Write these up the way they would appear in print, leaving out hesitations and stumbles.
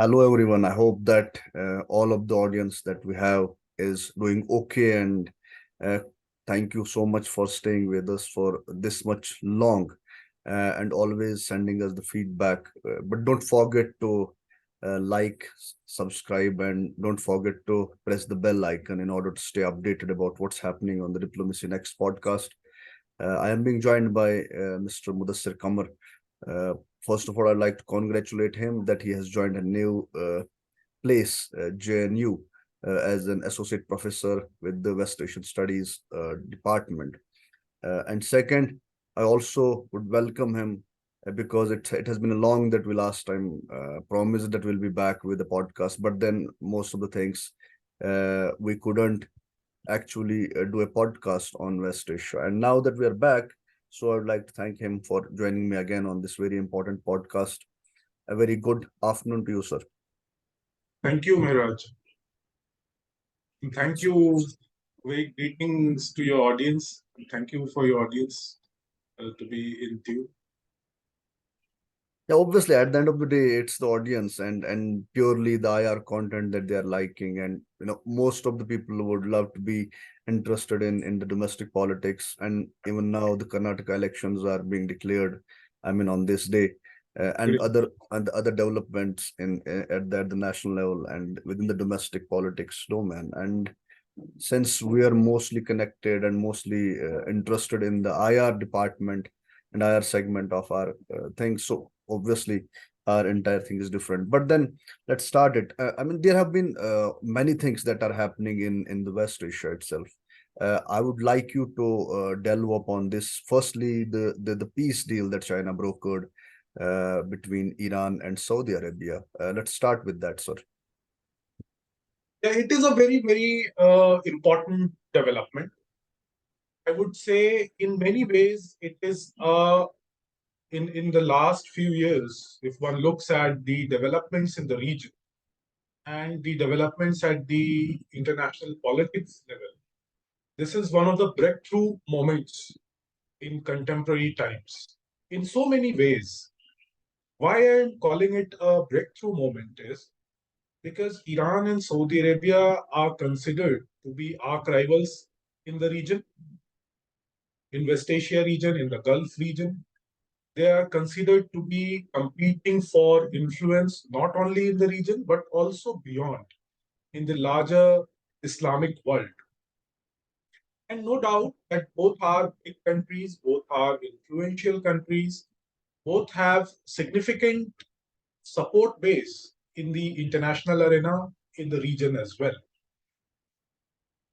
Hello, everyone. I hope that all of the audience that we have is doing okay. And uh, thank you so much for staying with us for this much long and always sending us the feedback. But don't forget to like, subscribe, and don't forget to press the bell icon in order to stay updated about what's happening on the Diplomacy Next podcast. I am being joined by Mr. Mudassir Quamar. Uh, First of all, I'd like to congratulate him that he has joined a new place, JNU, as an associate professor with the West Asian Studies department. And second, I also would welcome him because it has been a long that we last time promised that we'll be back with the podcast, but then most of the things we couldn't actually do a podcast on West Asia. And now that we are back, so I'd like to thank him for joining me again on this very important podcast. A very good afternoon to you, sir. Thank you, Mehraj. And thank you. Great greetings to your audience. And thank you for your audience to be in tune. Yeah, obviously, at the end of the day, it's the audience and purely the IR content that they are liking, and most of the people would love to be interested in the domestic politics, and even now the Karnataka elections are being declared. I mean, on this day, and Great. other developments at the national level and within the domestic politics domain. And since we are mostly connected and mostly interested in the IR department and IR segment of our things, so obviously our entire thing is different. But then let's start it. I mean, there have been many things that are happening in the West Asia itself. I would like you to delve upon this. Firstly, the peace deal that China brokered between Iran and Saudi Arabia. Let's start with that, sir. Yeah, it is a very, very important development. I would say, in many ways, it is in the last few years, if one looks at the developments in the region and the developments at the international politics level, this is one of the breakthrough moments in contemporary times. In so many ways, why I'm calling it a breakthrough moment is because Iran and Saudi Arabia are considered to be arch rivals in the region, in West Asia region, in the Gulf region. They are considered to be competing for influence not only in the region but also beyond in the larger Islamic world. And no doubt that both are big countries, both are influential countries, both have significant support base in the international arena, in the region as well.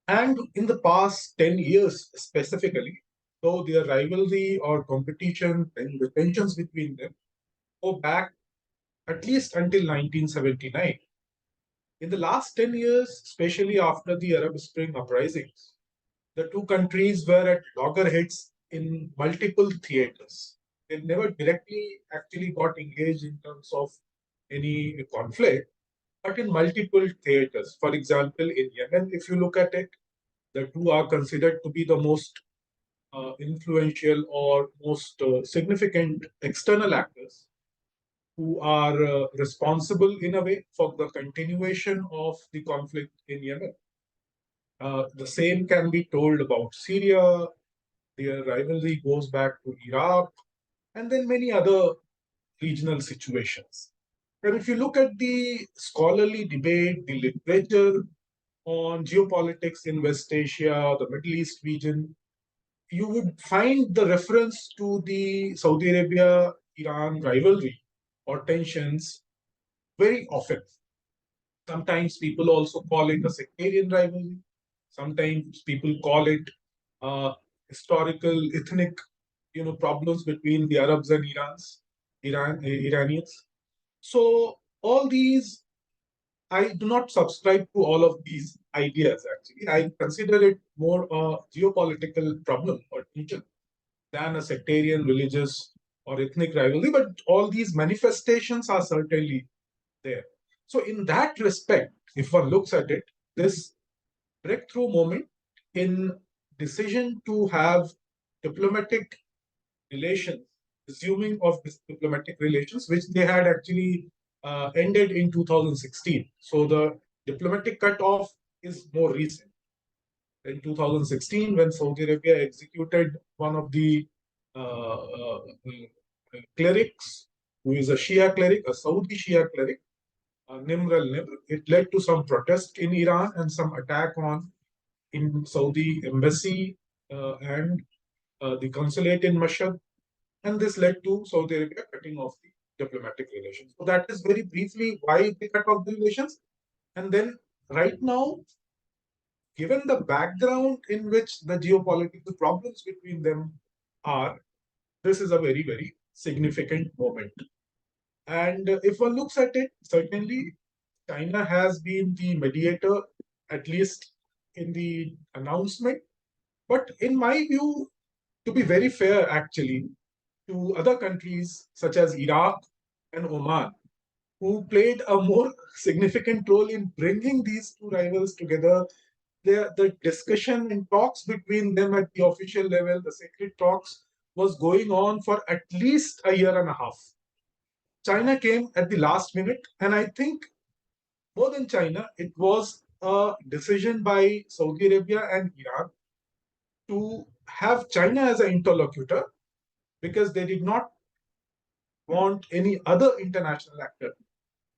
And in the past 10 years specifically, though their rivalry or competition and the tensions between them go back at least until 1979. In the last 10 years, especially after the Arab Spring uprisings, the two countries were at loggerheads in multiple theaters. They never directly actually got engaged in terms of any conflict, but in multiple theaters. For example, in Yemen, if you look at it, the two are considered to be the most influential or most significant external actors who are responsible in a way for the continuation of the conflict in Yemen. The same can be told about Syria. Their rivalry goes back to Iraq, and then many other regional situations. And if you look at the scholarly debate, the literature on geopolitics in West Asia, the Middle East region, you would find the reference to the Saudi Arabia Iran rivalry or tensions very often. Sometimes people also call it a sectarian rivalry. Sometimes people call it historical ethnic problems between the Arabs and Iranians. So all these, I do not subscribe to all of these ideas actually. I consider it more a geopolitical problem or tension than a sectarian, religious, or ethnic rivalry. But all these manifestations are certainly there. So, in that respect, if one looks at it, this breakthrough moment in decision to have diplomatic relations, resuming of this diplomatic relations, which they had actually ended in 2016. So the diplomatic cutoff is more recent. In 2016, when Saudi Arabia executed one of the clerics, who is a Shia cleric, a Saudi Shia cleric, Nimr al-Nimr, it led to some protest in Iran and some attack on in Saudi embassy and the consulate in Mashhad, and this led to Saudi Arabia cutting off the diplomatic relations. So that is very briefly why they cut off the relations. And then right now, given the background in which the geopolitical problems between them are, this is a very, very significant moment. And if one looks at it, certainly China has been the mediator, at least in the announcement. But in my view, to be very fair, actually, to other countries such as Iraq and Oman, who played a more significant role in bringing these two rivals together. The discussion and talks between them at the official level, the secret talks, was going on for at least a year and a half. China came at the last minute, and I think more than China, it was a decision by Saudi Arabia and Iran to have China as an interlocutor because they did not want any other international actor,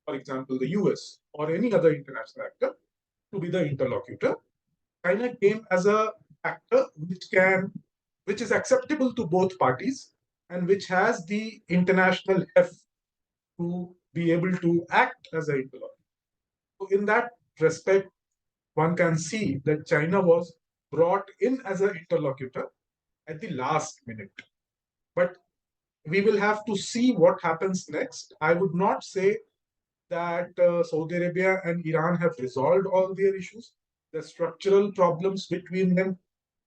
for example, the US or any other international actor, to be the interlocutor. China came as a actor which is acceptable to both parties and which has the international heft to be able to act as an interlocutor. So in that respect, one can see that China was brought in as an interlocutor at the last minute. But we will have to see what happens next. I would not say that Saudi Arabia and Iran have resolved all their issues. The structural problems between them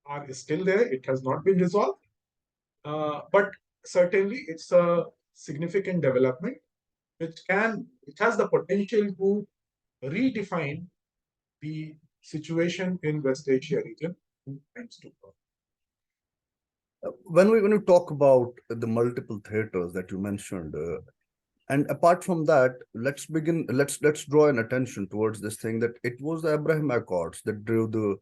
are still there. It has not been resolved. But certainly, it's a significant development which has the potential to redefine the situation in West Asia region in times to come. When we talk about the multiple theaters that you mentioned, and apart from that, let's draw an attention towards this thing that it was the Abraham Accords that drew the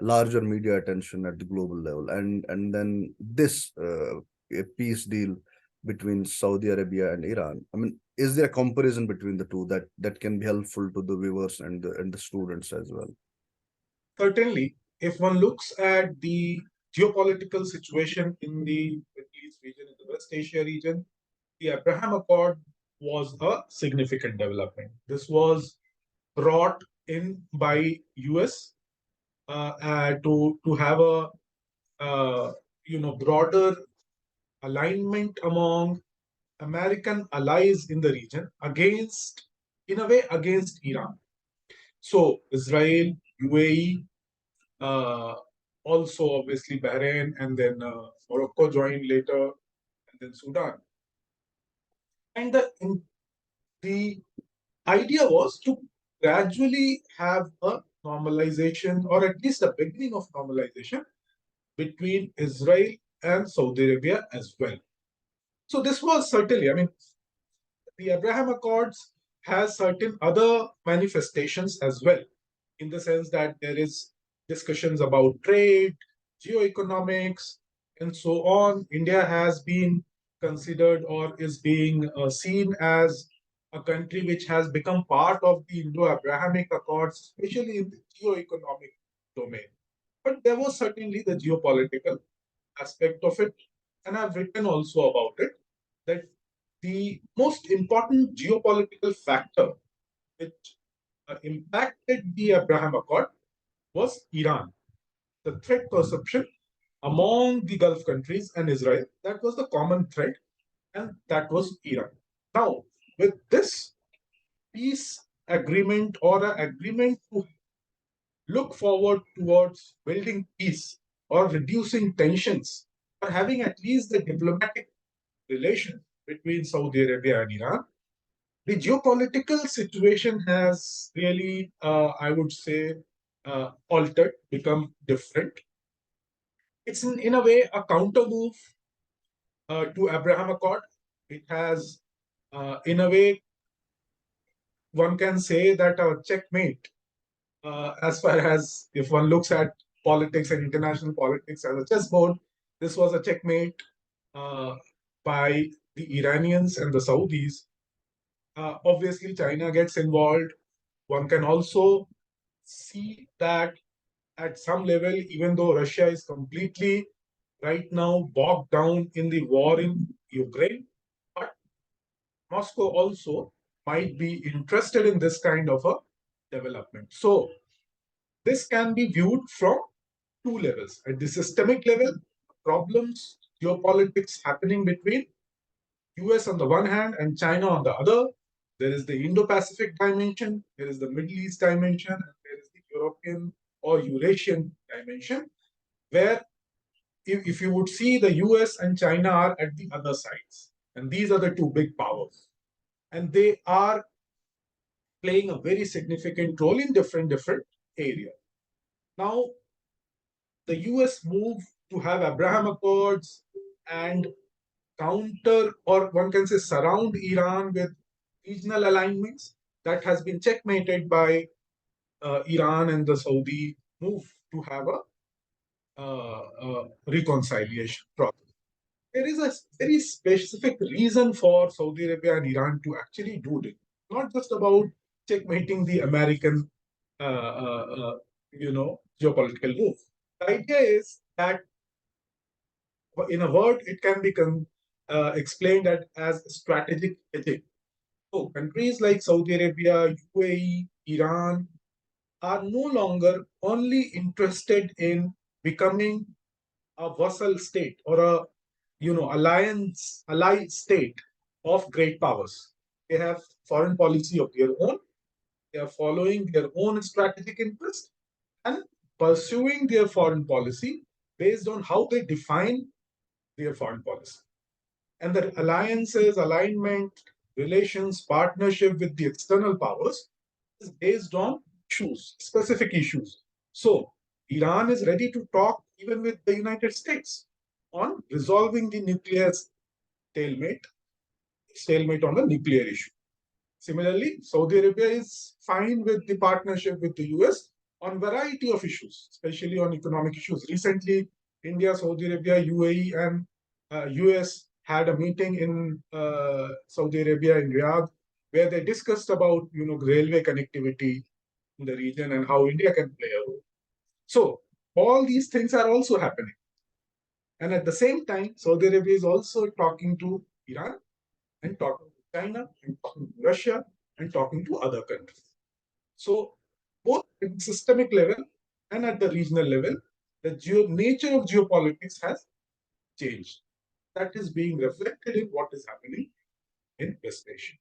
larger media attention at the global level, and then this a peace deal between Saudi Arabia and Iran. I mean, is there a comparison between the two that can be helpful to the viewers and the students as well? Certainly, if one looks at the geopolitical situation in the Middle East region, in the West Asia region, the Abraham Accord was a significant development. This was brought in by US to have a broader alignment among American allies in the region in a way, against Iran. So Israel, UAE, uh, also obviously Bahrain, and then Morocco joined later, and then Sudan. And the idea was to gradually have a normalization, or at least a beginning of normalization, between Israel and Saudi Arabia as well. So this was certainly, I mean, the Abraham Accords has certain other manifestations as well, in the sense that there is discussions about trade, geoeconomics, and so on. India has been considered or is being seen as a country which has become part of the Indo-Abrahamic Accords, especially in the geoeconomic domain. But there was certainly the geopolitical aspect of it, and I've written also about it, that the most important geopolitical factor which impacted the Abraham Accord was Iran. The threat perception among the Gulf countries and Israel, that was the common threat, and that was Iran. Now, with this peace agreement, or an agreement to look forward towards building peace or reducing tensions, or having at least the diplomatic relation between Saudi Arabia and Iran, the geopolitical situation has really, I would say, altered, become different. It's in a way a counter move to Abraham Accord. It has, in a way, one can say that a checkmate, as far as if one looks at politics and international politics as a chessboard, this was a checkmate uh, by the Iranians and the Saudis. Obviously, China gets involved. One can also see that at some level, even though Russia is completely right now bogged down in the war in Ukraine, but Moscow also might be interested in this kind of a development. So this can be viewed from two levels. At the systemic level, problems, geopolitics happening between US on the one hand and China on the other. There is the Indo-Pacific dimension, there is the Middle East dimension, and there is the European or Eurasian dimension, where if you would see the US and China are at the other sides. And these are the two big powers. And they are playing a very significant role in different areas. Now, the US move to have Abraham Accords and counter, or one can say surround Iran with regional alignments, that has been checkmated by Iran and the Saudi move to have a reconciliation process. There is a very specific reason for Saudi Arabia and Iran to actually do this. Not just about checkmating the American, geopolitical move. The idea is that, in a word, it can be explained as strategic hedging. So countries like Saudi Arabia, UAE, Iran are no longer only interested in becoming a vassal state or a allied state of great powers. They have foreign policy of their own. They are following their own strategic interest and pursuing their foreign policy based on how they define their foreign policy. And the alliances, alignment, relations, partnership with the external powers is based on issues, specific issues. So Iran is ready to talk even with the United States on resolving the nuclear stalemate on the nuclear issue. Similarly, Saudi Arabia is fine with the partnership with the US on variety of issues, especially on economic issues. Recently, India, Saudi Arabia, UAE, and US had a meeting in Saudi Arabia in Riyadh, where they discussed about railway connectivity in the region and how India can play a role. So all these things are also happening. And at the same time, Saudi Arabia is also talking to Iran and talking to China and talking to Russia and talking to other countries. So both at the systemic level and at the regional level, the nature of geopolitics has changed. That is being reflected in what is happening in West Asia.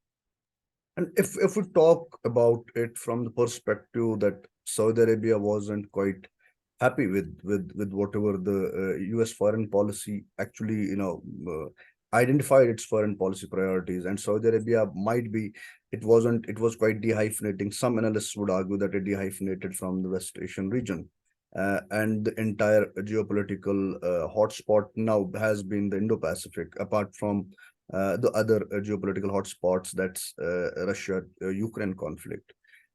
And if we talk about it from the perspective that Saudi Arabia wasn't quite happy with whatever the U.S. foreign policy actually identified its foreign policy priorities, and Saudi Arabia might be, it was quite dehyphenating. Some analysts would argue that it dehyphenated from the West Asian region, and the entire geopolitical hotspot now has been the Indo-Pacific, apart from the other geopolitical hotspots, that's Russia Ukraine conflict.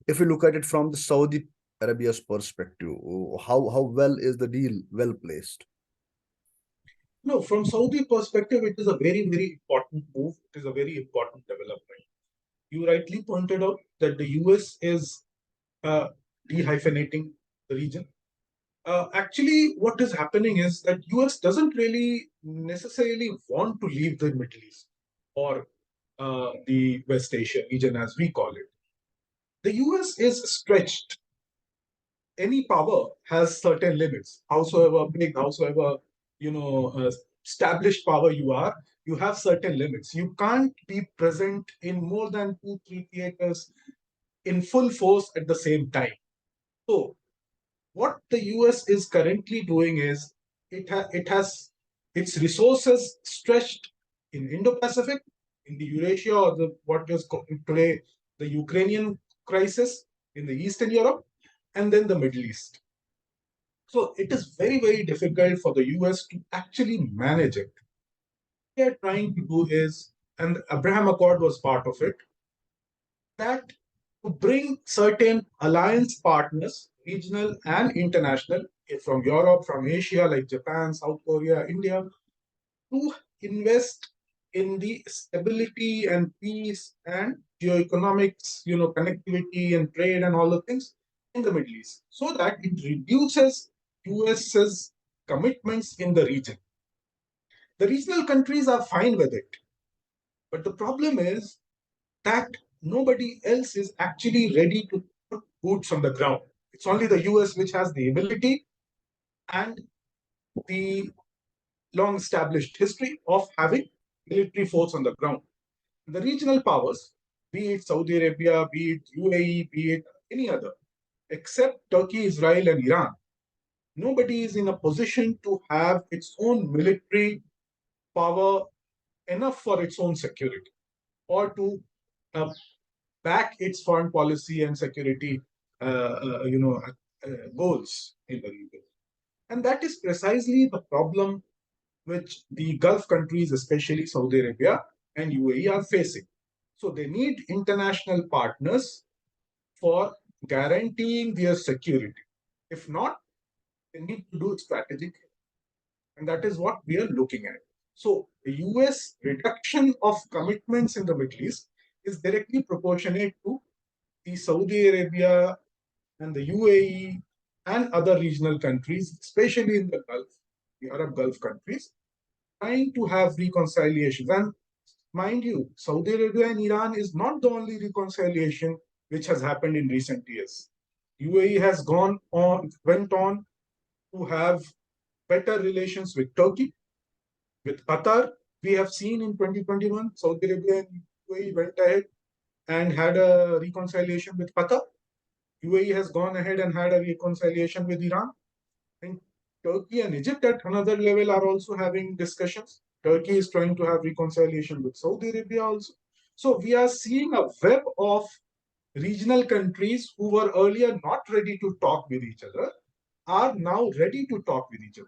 If we look at it from the Saudi Arabia's perspective, how well is the deal well placed? No, from Saudi perspective, it is a very, very important move. It is a very important development. You rightly pointed out that the US is dehyphenating the region. Actually, what is happening is that US doesn't really necessarily want to leave the Middle East or the West Asia region, as we call it. The US is stretched. Any power has certain limits. Howsoever big, howsoever established power you are, you have certain limits. You can't be present in more than 2, 3 theaters in full force at the same time. So what the US is currently doing is it has its resources stretched in Indo-Pacific, in the Eurasia, or what is today the Ukrainian crisis in the Eastern Europe, and then the Middle East. So it is very, very difficult for the US to actually manage it. What they are trying to do is, and the Abraham Accord was part of it, that to bring certain alliance partners, regional and international, from Europe, from Asia, like Japan, South Korea, India, to invest in the stability and peace and geoeconomics, connectivity and trade and all the things in the Middle East, so that it reduces US's commitments in the region. The regional countries are fine with it, but the problem is that nobody else is actually ready to put boots on the ground. It's only the US which has the ability and the long established history of having military force on the ground. The regional powers, be it Saudi Arabia, be it UAE, be it any other, except Turkey, Israel, and Iran, nobody is in a position to have its own military power enough for its own security or to uh, back its foreign policy and security goals in the region. And that is precisely the problem which the Gulf countries, especially Saudi Arabia and UAE, are facing. So they need international partners for guaranteeing their security. If not, they need to do strategic, and that is what we are looking at. So the US reduction of commitments in the Middle East is directly proportionate to the Saudi Arabia and the UAE and other regional countries, especially in the Gulf, the Arab Gulf countries, trying to have reconciliations. And mind you, Saudi Arabia and Iran is not the only reconciliation which has happened in recent years. UAE has went on to have better relations with Turkey, with Qatar. We have seen in 2021, Saudi Arabia and UAE went ahead and had a reconciliation with Qatar. UAE has gone ahead and had a reconciliation with Iran. And Turkey and Egypt at another level are also having discussions. Turkey is trying to have reconciliation with Saudi Arabia also. So we are seeing a web of regional countries who were earlier not ready to talk with each other are now ready to talk with each other.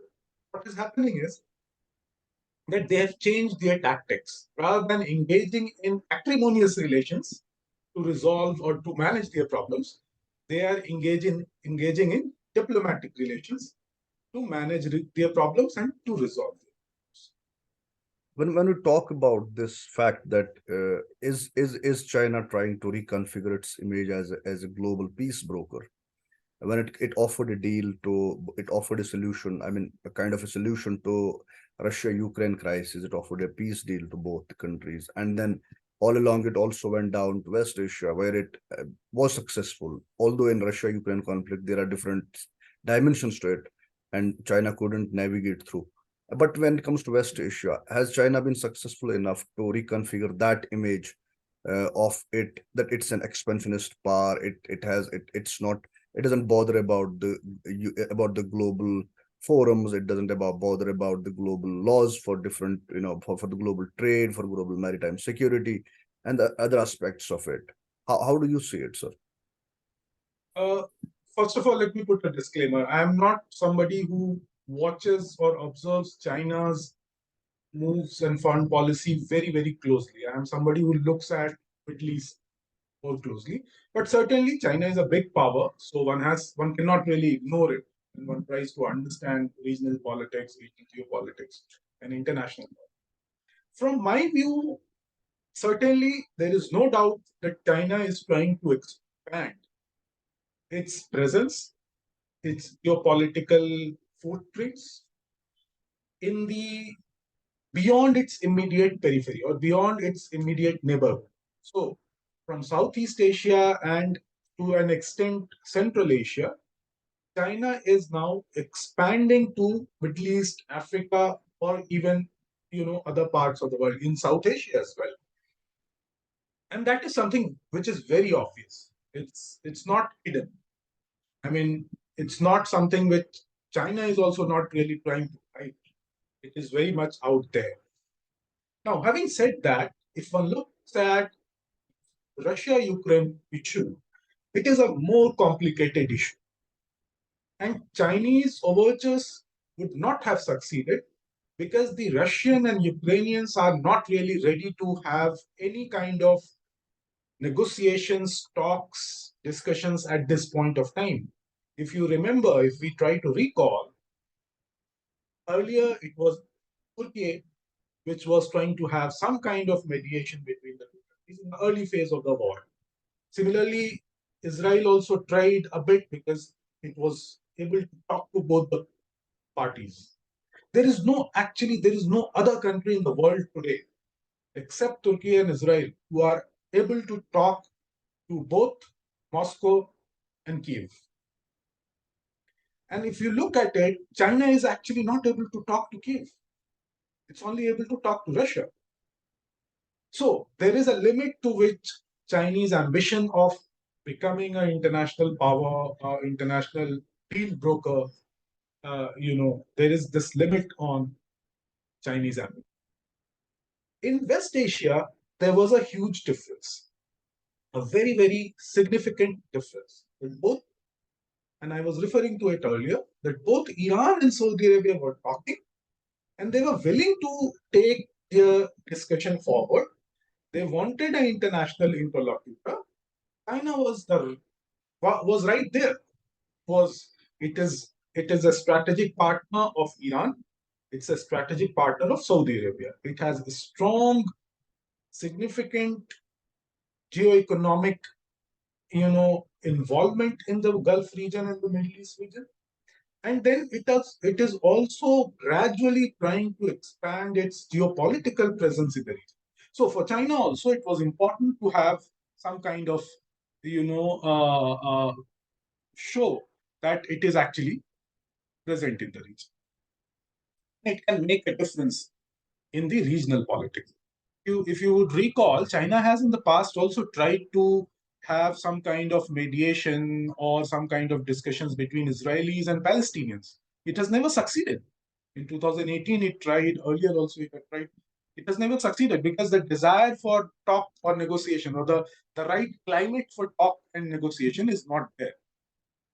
What is happening is that they have changed their tactics. Rather than engaging in acrimonious relations to resolve or to manage their problems, they are engaging in diplomatic relations to manage their problems and to resolve them. When we talk about this fact that is China trying to reconfigure its image as a global peace broker, when it offered a deal to it offered a solution, I mean a kind of a solution to Russia-Ukraine crisis. It offered a peace deal to both the countries, and then all along it also went down to West Asia, where it was successful, although in Russia-Ukraine conflict there are different dimensions to it and China couldn't navigate through. But when it comes to West Asia, has China been successful enough to reconfigure that image of it, that it's an expansionist power? It's not, it doesn't bother about the global forums. It doesn't bother about the global laws for different, for the global trade, for global maritime security, and the other aspects of it. How do you see it, sir? Uh, First of all, let me put a disclaimer. I am not somebody who watches or observes China's moves and foreign policy very, very closely. I am somebody who looks at Middle East more closely. But certainly, China is a big power, so one cannot really ignore it when one tries to understand regional politics, regional geopolitics, and international. From my view, certainly there is no doubt that China is trying to expand its presence, its geopolitical footprints in the beyond its immediate periphery or beyond its immediate neighborhood. So, from Southeast Asia and to an extent Central Asia, China is now expanding to Middle East, Africa, or even other parts of the world in South Asia as well. And that is something which is very obvious. It's not hidden. I mean, it's not something which China is also not really trying to hide. It is very much out there. Now, having said that, if one looks at Russia-Ukraine issue, it is a more complicated issue. And Chinese overtures would not have succeeded because the Russian and Ukrainians are not really ready to have any kind of negotiations, talks, discussions at this point of time. If you remember, if we try to recall, earlier it was Turkey which was trying to have some kind of mediation between the two countries in the early phase of the war. Similarly, Israel also tried a bit because it was able to talk to both the parties. There is no other country in the world today except Turkey and Israel who are able to talk to both Moscow and Kiev. And if you look at it, China is actually not able to talk to Kiev. It's only able to talk to Russia. So there is a limit to which Chinese ambition of becoming an international power, international deal broker, there is this limit on Chinese ambition. In West Asia, there was a huge difference, a very, very significant difference. In both, and I was referring to it earlier, that both Iran and Saudi Arabia were talking and they were willing to take their discussion forward. They wanted an international interlocutor. China was right there. Was it is a strategic partner of Iran. It's a strategic partner of Saudi Arabia. It has a strong, significant geoeconomic, involvement in the Gulf region and the Middle East region. And then it is also gradually trying to expand its geopolitical presence in the region. So for China also, it was important to have some kind of, show that it is actually present in the region. It can make a difference in the regional politics. If you would recall, China has in the past also tried to have some kind of mediation or some kind of discussions between Israelis and Palestinians. It has never succeeded. In 2018, it tried. Earlier also, it had tried. It has never succeeded because the desire for talk or negotiation or the right climate for talk and negotiation is not there.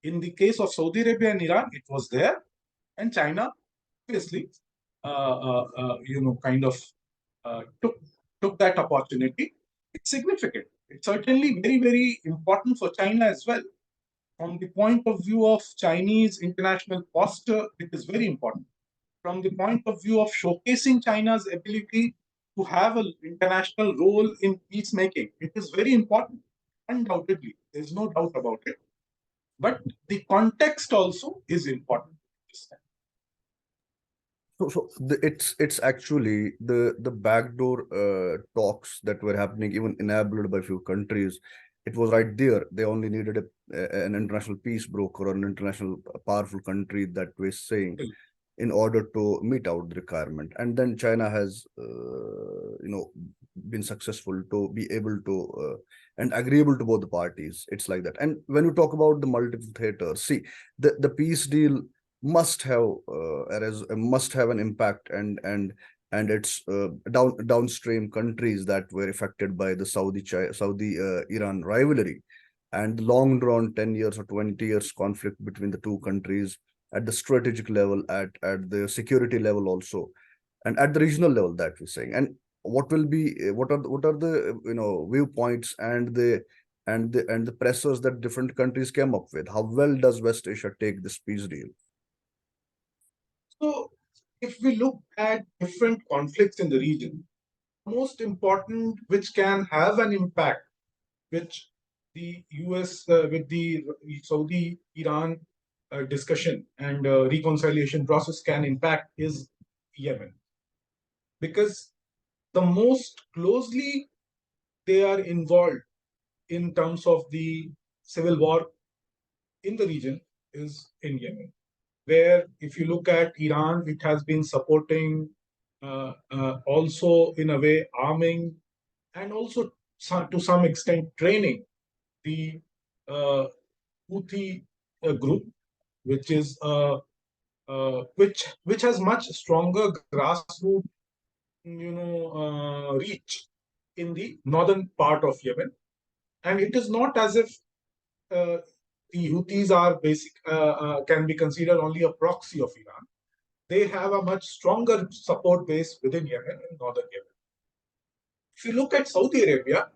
In the case of Saudi Arabia and Iran, it was there, and China obviously, kind of took that opportunity. It's significant. It's certainly very, very important for China as well. From the point of view of Chinese international posture, it is very important. From the point of view of showcasing China's ability to have an international role in peacemaking, it is very important. Undoubtedly, there's no doubt about it. But the context also is important this time. It's actually the backdoor talks that were happening, even enabled by few countries. It was right there. They only needed an international peace broker or an international powerful country that was saying in order to meet out the requirement. And then China has, been successful to be able to and agreeable to both the parties. It's like that. And when you talk about the multiple theaters, see, the peace deal must have an impact, and it's downstream countries that were affected by the Saudi Iran rivalry and long drawn 10 years or 20 years conflict between the two countries at the strategic level, at the security level also, and at the regional level that we're saying. And what are the viewpoints and the pressures that different countries came up with? How well does West Asia take this peace deal? So, if we look at different conflicts in the region, most important, which can have an impact, which the US with the Saudi Iran discussion and reconciliation process can impact, is Yemen. Because the most closely they are involved in terms of the civil war in the region is in Yemen, where if you look at Iran, it has been supporting, also in a way arming, and also to some extent training the Houthi group, which is which has much stronger grassroots, reach in the northern part of Yemen. And it is not as if uh, the Houthis are can be considered only a proxy of Iran. They have a much stronger support base within Yemen and northern Yemen. If you look at Saudi Arabia,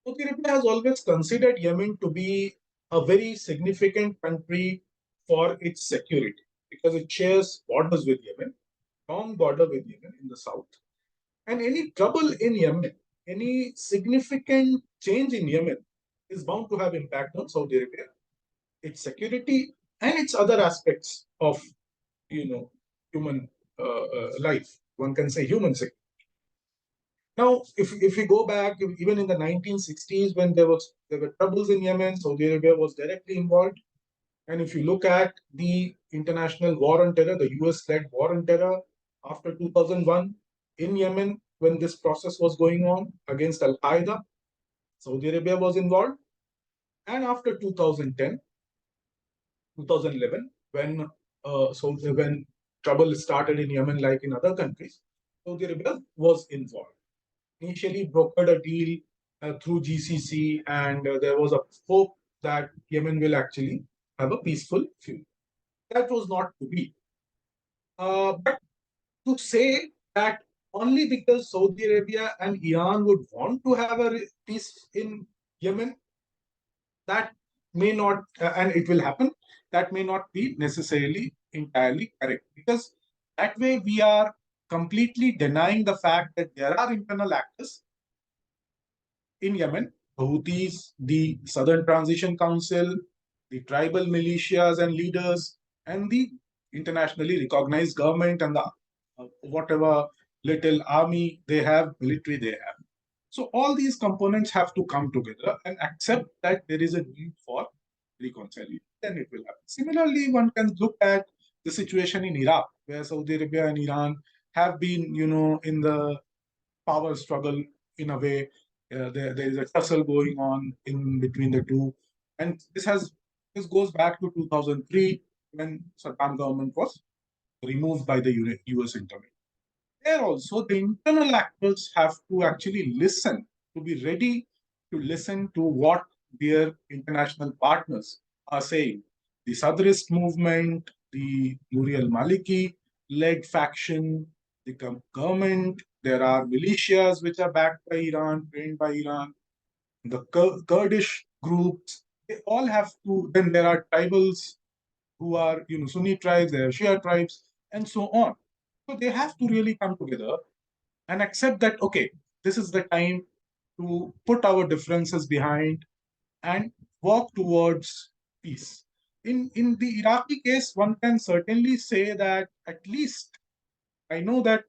Saudi Arabia has always considered Yemen to be a very significant country for its security because it shares borders with Yemen, long border with Yemen in the south. And any trouble in Yemen, any significant change in Yemen is bound to have impact on Saudi Arabia, its security, and its other aspects of human life. One can say human security. Now, if we go back, even in the 1960s, when there were troubles in Yemen, Saudi Arabia was directly involved. And if you look at the international war on terror, the US-led war on terror after 2001 in Yemen, when this process was going on against Al Qaeda, Saudi Arabia was involved. And after 2010, 2011, when trouble started in Yemen, like in other countries, Saudi Arabia was involved. Initially brokered a deal through GCC, and there was a hope that Yemen will actually have a peaceful future. That was not to be. But to say that only because Saudi Arabia and Iran would want to have a peace in Yemen, that may not, and it will happen, that may not be necessarily entirely correct. Because that way we are completely denying the fact that there are internal actors in Yemen, the Houthis, the Southern Transition Council, the tribal militias and leaders, and the internationally recognized government and the whatever little army they have, military they have. So all these components have to come together and accept that there is a need for reconciliation. Then it will happen. Similarly, one can look at the situation in Iraq, where Saudi Arabia and Iran have been, in the power struggle in a way. There is a tussle going on in between the two, and this goes back to 2003 when Saddam government was removed by the US intervention. There also the internal actors have to actually listen, to be ready to listen to what their international partners are saying. The Sadrist movement, the Nuri al-Maliki led faction, the government, there are militias which are backed by Iran, trained by Iran, the Kurdish groups, they all have to, then there are tribals who are, Sunni tribes, there are Shia tribes, and so on. So they have to really come together and accept that, okay, this is the time to put our differences behind and walk towards peace. In the Iraqi case, one can certainly say that at least, I know that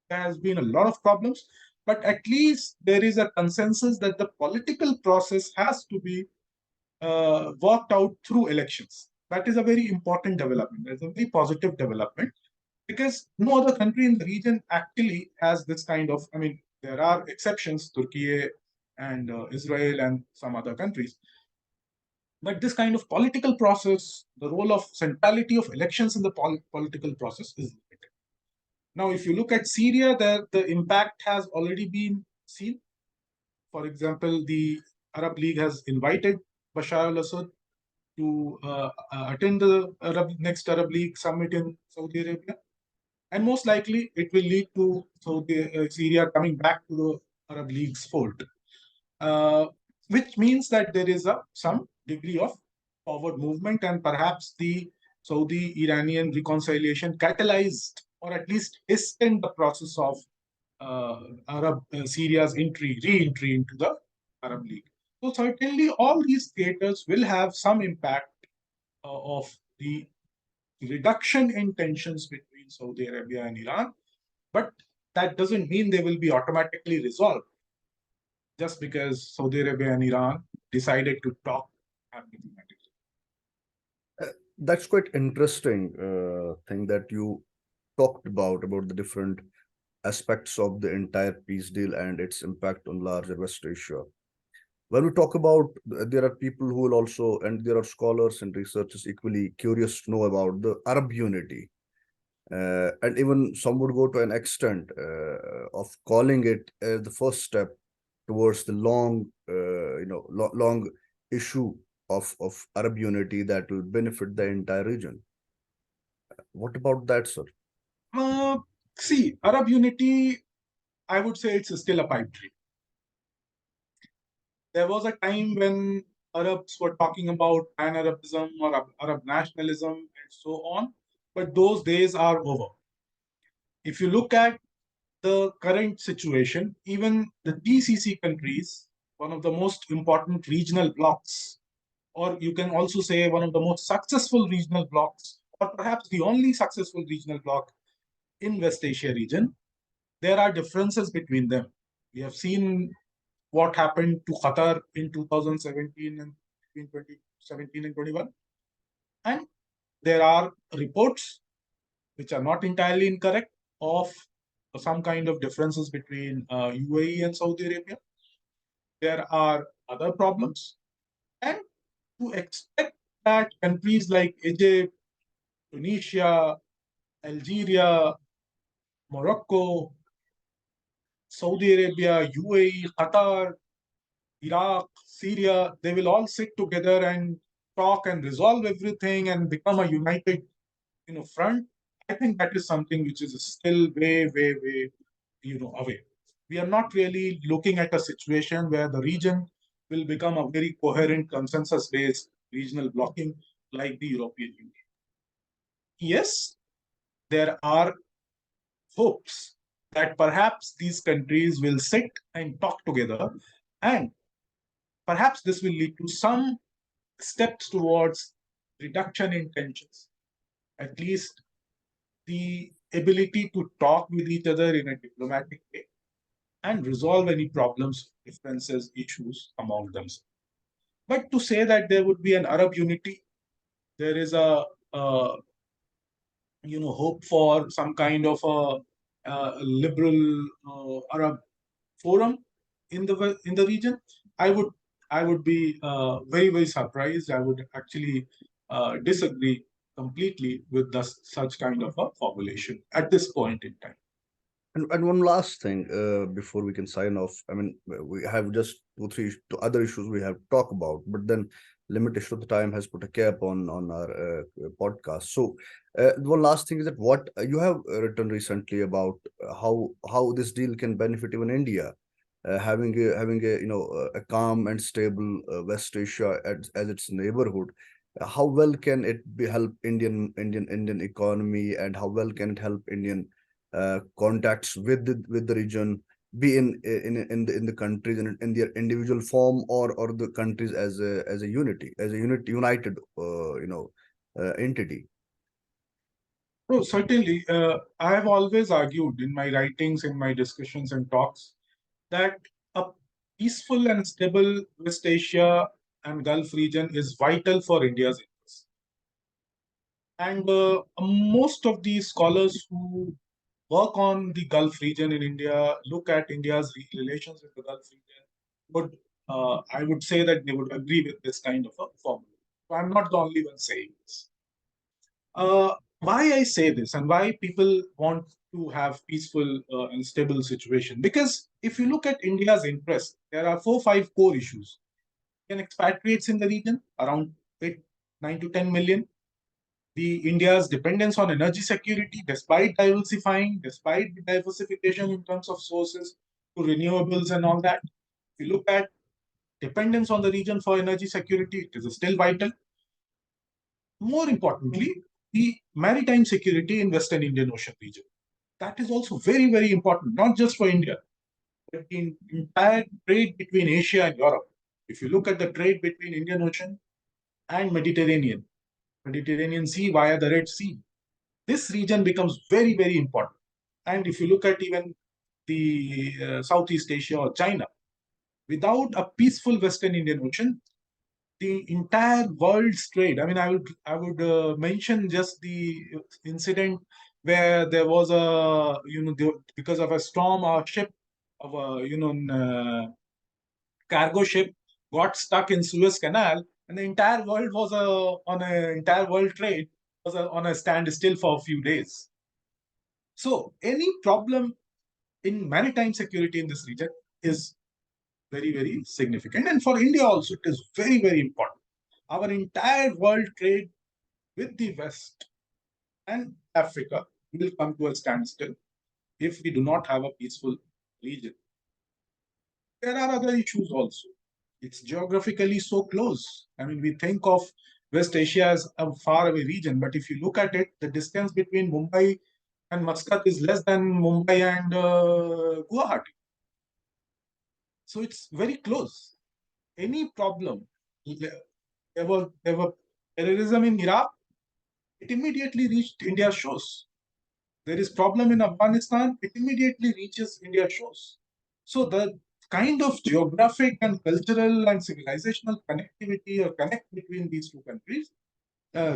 there has been a lot of problems, but at least there is a consensus that the political process has to be worked out through elections. That is a very important development. That's a very positive development because no other country in the region actually has this kind of. I mean, there are exceptions, Turkey and Israel and some other countries. But this kind of political process, the role of centrality of elections in the political process is limited. Now, if you look at Syria, the impact has already been seen. For example, the Arab League has invited Bashar al-Assad to attend the next Arab League summit in Saudi Arabia. And most likely it will lead to Syria coming back to the Arab League's fold, uh, which means that there is some degree of forward movement, and perhaps the Saudi-Iranian reconciliation catalyzed or at least hastened the process of Arab Syria's re-entry into the Arab League. So certainly all these theaters will have some impact of the reduction in tensions between Saudi Arabia and Iran, but that doesn't mean they will be automatically resolved just because Saudi Arabia and Iran decided to talk diplomatically. That's quite interesting thing that you talked about the different aspects of the entire peace deal and its impact on larger West Asia. When we talk about, there are people who will also, and there are scholars and researchers equally curious to know about the Arab unity. And even some would go to an extent of calling it the first step towards the long issue of Arab unity that will benefit the entire region. What about that, sir? Uh, See, Arab unity, I would say it's still a pipe dream. There was a time when Arabs were talking about pan-Arabism or Arab nationalism and so on, but those days are over. If you look at the current situation, even the GCC countries, one of the most important regional blocs, or you can also say one of the most successful regional blocs, or perhaps the only successful regional bloc in West Asia region, there are differences between them. We have seen what happened to Qatar in 2017 and between 2017 and 21. And there are reports, which are not entirely incorrect, of some kind of differences between UAE and Saudi Arabia. There are other problems. And to expect that countries like Egypt, Tunisia, Algeria, Morocco, Saudi Arabia, UAE, Qatar, Iraq, Syria, they will all sit together and talk and resolve everything and become a united, front. I think that is something which is still way, way, way, away. We are not really looking at a situation where the region will become a very coherent, consensus-based regional blocking like the European Union. Yes, there are hopes that perhaps these countries will sit and talk together, and perhaps this will lead to some steps towards reduction in tensions, at least the ability to talk with each other in a diplomatic way and resolve any problems, differences, issues among themselves. But to say that there would be an Arab unity, there is a hope for some kind of a liberal Arab forum in the region. I would I would be very very surprised. I would actually disagree completely with such kind of a formulation at this point in time. And one last thing before we can sign off. I mean, we have just two other issues we have to talk about, but then limitation of the time has put a cap on our podcast. So one last thing is that what you have written recently about how this deal can benefit even India, having a a calm and stable West Asia as its neighborhood. How well can it be help Indian economy, and how well can it help Indian contacts with the region, be in the countries in their individual form, or the countries as a unity, as a united entity. Oh, certainly. I have always argued in my writings, in my discussions and talks, that a peaceful and stable West Asia and Gulf region is vital for India's interests. And most of the scholars who work on the Gulf region in India look at India's relations with the Gulf region. Would I would say that they would agree with this kind of a formula. So I'm not the only one saying this. Why I say this and why people want to have peaceful and stable situation? Because if you look at India's interest, there are 4 5 core issues. Expatriates in the region, around 9 to 10 million. The India's dependence on energy security, despite diversifying, despite the diversification in terms of sources to renewables and all that. If you look at dependence on the region for energy security, it is still vital. More importantly, the maritime security in Western Indian Ocean region. That is also very, very important, not just for India, but the entire trade between Asia and Europe. If you look at the trade between Indian Ocean and Mediterranean Sea via the Red Sea, this region becomes very, very important. And if you look at even the Southeast Asia or China, without a peaceful Western Indian Ocean, the entire world's trade. I mean, I would mention just the incident where there was because of a storm, a ship of a cargo ship got stuck in Suez Canal, and the entire world was on an entire world trade was on a standstill for a few days. So any problem in maritime security in this region is very, very significant. And for India also, it is very, very important. Our entire world trade with the West and Africa will come to a standstill if we do not have a peaceful region. There are other issues also. It's geographically so close. I mean, we think of West Asia as a faraway region, but if you look at it, the distance between Mumbai and Muscat is less than Mumbai and Guwahati. So it's very close. Any problem, there were terrorism in Iraq, it immediately reached India's shores. There is problem in Afghanistan, it immediately reaches India's shores. So the kind of geographic and cultural and civilizational connectivity or connect between these two countries,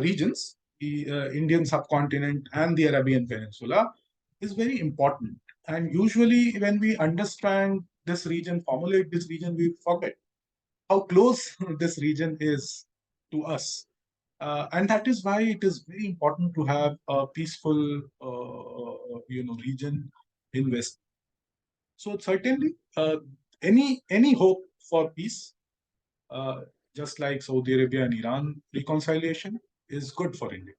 regions, the Indian subcontinent and the Arabian Peninsula, is very important. And usually, when we understand this region, formulate this region, we forget how close this region is to us. And that is why it is very important to have a peaceful, region in West. So certainly, any hope for peace, uh, just like Saudi Arabia and Iran reconciliation, is good for India.